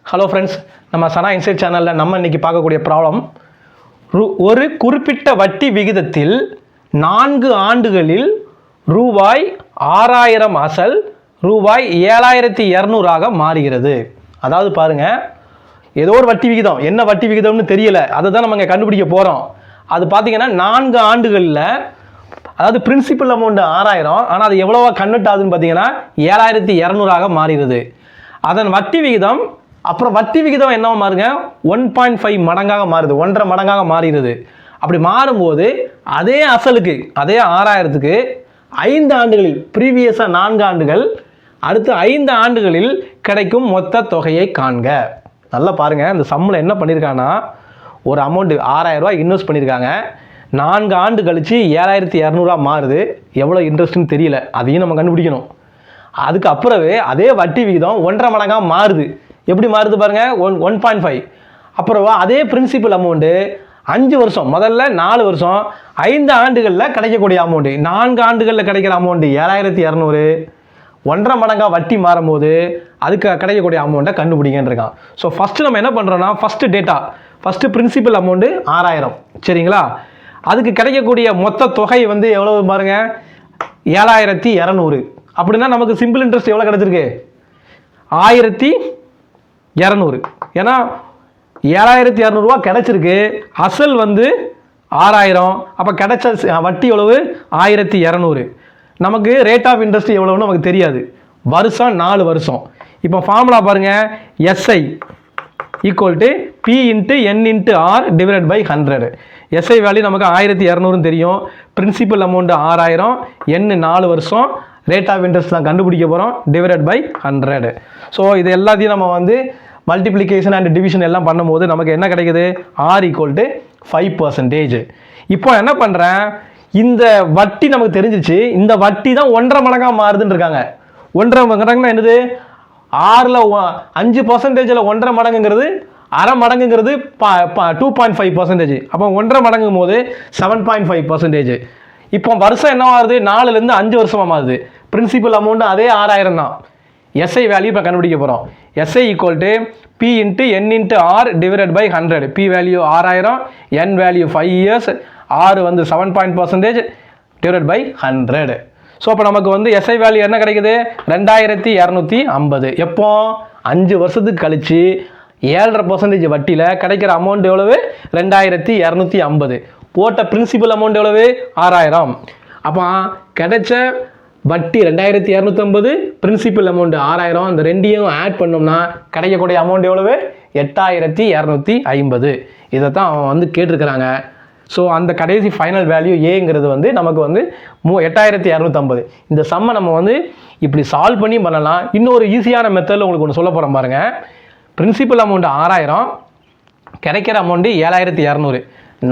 Hello friends, நம்ம சனா inside சேனலில் நம்ம இன்றைக்கி பார்க்கக்கூடிய ப்ராப்ளம், ஒரு குறிப்பிட்ட வட்டி விகிதத்தில் 4 ஆண்டுகளில் ரூபாய் 6000 அசல் ரூபாய் 7200 மாறுகிறது. அதாவது பாருங்கள், ஏதோ ஒரு வட்டி விகிதம், என்ன வட்டி விகிதம்னு தெரியல, அதை தான் நம்ம இங்கே கண்டுபிடிக்க போகிறோம். அது பார்த்தீங்கன்னா 4 ஆண்டுகளில், அதாவது பிரின்சிபல் அமௌண்ட் 6000, ஆனால் அது எவ்வளோவா கன்வெர்ட் ஆகுதுன்னு பார்த்தீங்கன்னா 7200 மாறுகிறது. அதன் வட்டி விகிதம், அப்புறம் வட்டி விகிதம் என்னவா மாறுங்க, 1.5 மடங்காக மாறுது, 1.5 மடங்காக மாறுகிறது. அப்படி மாறும்போது அதே அசலுக்கு, அதே 6000க்கு 5 ஆண்டுகளில், ப்ரீவியஸாக 4 ஆண்டுகள், அடுத்து 5 ஆண்டுகளில் கிடைக்கும் மொத்த தொகையை காண்க. நல்லா பாருங்கள், இந்த சம்மில் என்ன பண்ணியிருக்காங்கன்னா, ஒரு அமௌண்ட்டு 6000 ரூபாய் இன்வெஸ்ட் பண்ணியிருக்காங்க. 4 ஆண்டு கழித்து 7200 மாறுது. எவ்வளோ இன்ட்ரெஸ்ட்னு தெரியல, அதையும் நம்ம கண்டுபிடிக்கணும். அதுக்கு அப்புறவே அதே வட்டி விகிதம் 1.5 மடங்காக மாறுது. எப்படி மாறுது பாருங்கள், 1.5. அப்புறம் அதே பிரின்சிபல் அமௌண்ட்டு 5 வருஷம், முதல்ல 4 வருஷம், 5 ஆண்டுகளில் கிடைக்கக்கூடிய அமௌண்ட்டு, 4 ஆண்டுகளில் கிடைக்கிற அமௌண்ட்டு 7200, 1.5 மடங்காக வட்டி மாறும்போது அதுக்கு கிடைக்கக்கூடிய அமௌண்ட்டை கண்டுபிடிங்கன்னு இருக்கான். ஸோ ஃபஸ்ட்டு நம்ம என்ன பண்ணுறோன்னா, first data, first principal amount 6000, சரிங்களா? அதுக்கு கிடைக்கக்கூடிய மொத்த தொகை வந்து எவ்வளோ பாருங்கள், 7200. அப்படின்னா நமக்கு சிம்பிள் இன்ட்ரெஸ்ட் எவ்வளோ கிடச்சிருக்கு, 1200. ஏன்னா 7200 ரூபா கிடச்சிருக்கு, அசல் வந்து 6000, அப்போ கிடைச்ச வட்டி எவ்வளவு, 1200. நமக்கு ரேட் ஆஃப் இன்ட்ரெஸ்ட் எவ்வளோன்னு நமக்கு தெரியாது, வருஷம் 4 வருஷம். இப்போ ஃபார்முலா பாருங்கள், SI equal to P into N into R divide by 100. SI value நமக்கு 1200 தெரியும், பிரின்சிபல் அமௌண்ட் 6000, என் 4 வருஷம், ரேட் ஆஃப் இன்ட்ரெஸ்ட் தான் கண்டுபிடிக்க போகிறோம், டிவைட் பை 100. ஸோ இது எல்லாத்தையும் நம்ம வந்து மல்டிப்ளிகேஷன் அண்ட் டிவிஷன் எல்லாம் பண்ணும்போது நமக்கு என்ன கிடைக்குது, ஆர் ஈக்குவல் டு 5%. இப்போ என்ன பண்ணுறேன், இந்த வட்டி நமக்கு தெரிஞ்சிச்சு, இந்த வட்டி தான் 1.5 மடங்காக மாறுதுன்னு இருக்காங்க. 1.5 மடங்குனா என்னது, 6ல் 5%, 1.5 மடங்குங்கிறது, அரை மடங்குங்கிறது 2.5%. அப்போ 1.5 மடங்கும் போது 7.5%. இப்போ வருஷம் என்ன ஆகுது, 4லேருந்து 5 வருஷமாக மாறுது. பிரின்சிபல் அமௌண்ட் அதே 6000 தான். எஸ்ஐ வேல்யூ இப்போ கண்டுபிடிக்க போகிறோம். SI equal to P into N into R divide by 100. P value 6000, N value 5 years, R வந்து 7% டிவைட் பை 100. ஸோ அப்போ நமக்கு வந்து எஸ்ஐ வேல்யூ என்ன கிடைக்குது, 2250. எப்போ, 5 வருஷத்துக்கு கழித்து 7.5% வட்டியில் கிடைக்கிற அமௌண்ட் எவ்வளவு, 2250. போட்ட பிரின்சிபல் அமௌண்ட் எவ்வளவு, 6000. அப்போ கிடைச்ச வட்டி 2250, பிரின்சிபல் அமௌண்ட் 6000, இந்த ரெண்டையும் ஆட் பண்ணோம்னா கிடைக்கக்கூடிய அமௌண்ட் எவ்வளவு, 8250. இதை தான் அவன் வந்து கேட்டிருக்கிறாங்க. ஸோ அந்த கடைசி ஃபைனல் வேல்யூ ஏங்கிறது வந்து நமக்கு வந்து 8250. இந்த சம்மை நம்ம வந்து இப்படி சால்வ் பண்ணி பண்ணலாம். இன்னொரு ஈஸியான மெத்தடில் உங்களுக்கு ஒன்று சொல்ல போகிறோம் பாருங்கள். பிரின்சிபல் அமௌண்ட் 6000, கிடைக்கிற அமௌண்ட்டு 7200.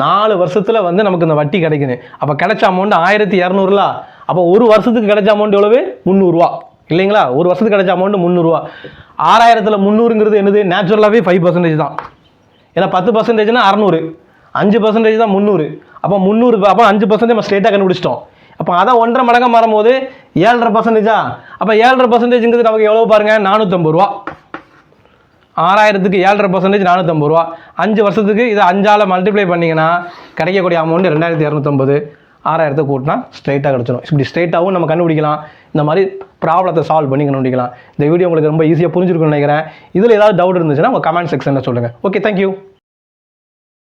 4 வருஷத்தில் வந்து நமக்கு இந்த வட்டி கிடைக்குது. அப்போ கிடைச்ச அமௌண்ட் 1200ல, அப்போ ஒரு வருஷத்துக்கு கிடைச்ச அமௌண்ட் எவ்வளவு, 300 ரூபா இல்லைங்களா? ஒரு வருஷத்துக்கு கிடைச்ச அமௌண்ட் 300 ரூபா. 6000ல் 300ங்கிறது என்னது, நேச்சுரலாகவே 5% தான். ஏன்னா 10%னா 600, 5% தான் 300. அப்போ 300, அப்போ 5% நம்ம ஸ்ட்ரெயிட்டாக கண்டுபிடிச்சிட்டோம். அப்போ அதான் 1.5 மடங்காக மாறும்போது 7.5%. அப்போ 7.5%ங்கிறது நமக்கு எவ்வளோ பாருங்கள், 450 ரூபா. 6000க்கு 7.5% 450 ரூபா. 5 வருஷத்துக்கு இதை 5ஆல் மல்டிப்ளை பண்ணிங்கன்னா கிடைக்கக்கூடிய அமௌண்ட் 2250. 6000 கூட்டினா ஸ்ட்ரைட்டாக கிடச்சிடும். இப்படி ஸ்ட்ரைட்டாகவும் நம்ம கண்டுபிடிக்கலாம். இந்த மாதிரி ப்ராப்ளத்தை சால்வ் பண்ணி கண்டுபிடிக்கலாம். இந்த வீடியோ உங்களுக்கு ரொம்ப ஈஸியாக புரிஞ்சிருக்குன்னு நினைக்கிறேன். இதில் ஏதாவது டவுட் இருந்துச்சுன்னா உங்கள் கமெண்ட் செக்ஷனில் சொல்லுங்கள். Okay, thank you.